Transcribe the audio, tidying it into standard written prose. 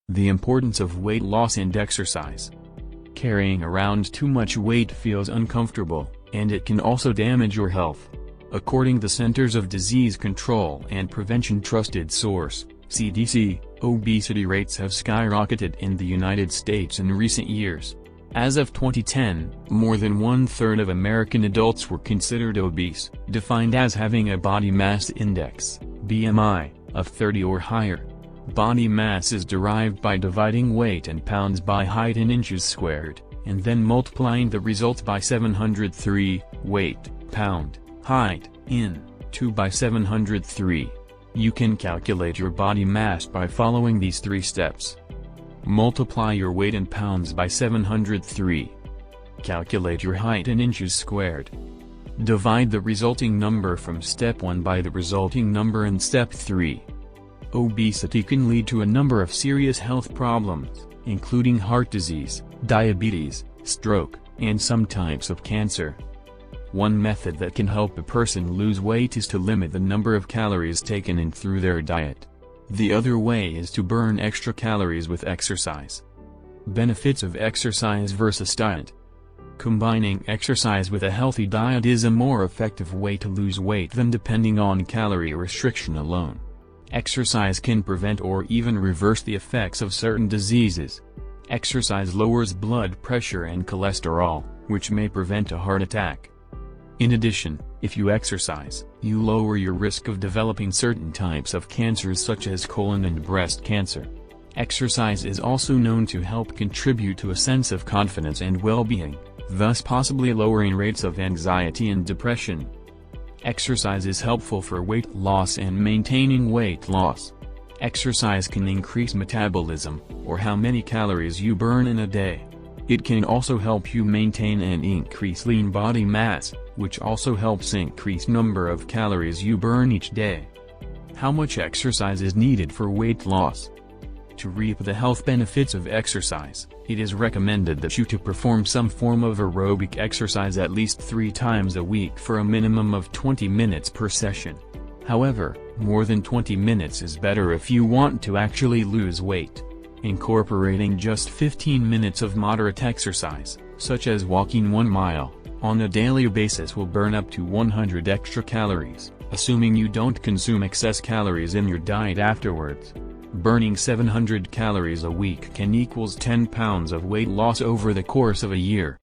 The importance of weight loss and exercise. Carrying around too much weight feels uncomfortable, and it can also damage your health. According to the Centers of Disease Control and Prevention trusted source, CDC, obesity rates have skyrocketed in the United States in recent years. As of 2010, more than one-third of American adults were considered obese, defined as having a body mass index, BMI, of 30 or higher. Body mass is derived by dividing weight in pounds by height in inches squared, and then multiplying the result by 703, weight, pound, height, in, 2 by 703. You can calculate your body mass by following these 3 steps. Multiply your weight in pounds by 703. Calculate your height in inches squared. Divide the resulting number from step 1 by the resulting number in step 3. Obesity can lead to a number of serious health problems, including heart disease, diabetes, stroke, and some types of cancer. One method that can help a person lose weight is to limit the number of calories taken in through their diet. The other way is to burn extra calories with exercise. Benefits of exercise versus diet. Combining exercise with a healthy diet is a more effective way to lose weight than depending on calorie restriction alone. Exercise can prevent or even reverse the effects of certain diseases. Exercise lowers blood pressure and cholesterol, which may prevent a heart attack. In addition, if you exercise, you lower your risk of developing certain types of cancers such as colon and breast cancer. Exercise is also known to help contribute to a sense of confidence and well-being, thus possibly lowering rates of anxiety and depression. Exercise is helpful for weight loss and maintaining weight loss. Exercise can increase metabolism, or how many calories you burn in a day. It can also help you maintain and increase lean body mass, which also helps increase number of calories you burn each day. How much exercise is needed for weight loss? To reap the health benefits of exercise, it is recommended that you to perform some form of aerobic exercise at least 3 times a week for a minimum of 20 minutes per session. However, more than 20 minutes is better if you want to actually lose weight. Incorporating just 15 minutes of moderate exercise, such as walking 1 mile, on a daily basis will burn up to 100 extra calories, assuming you don't consume excess calories in your diet afterwards. Burning 700 calories a week can equals 10 pounds of weight loss over the course of a year.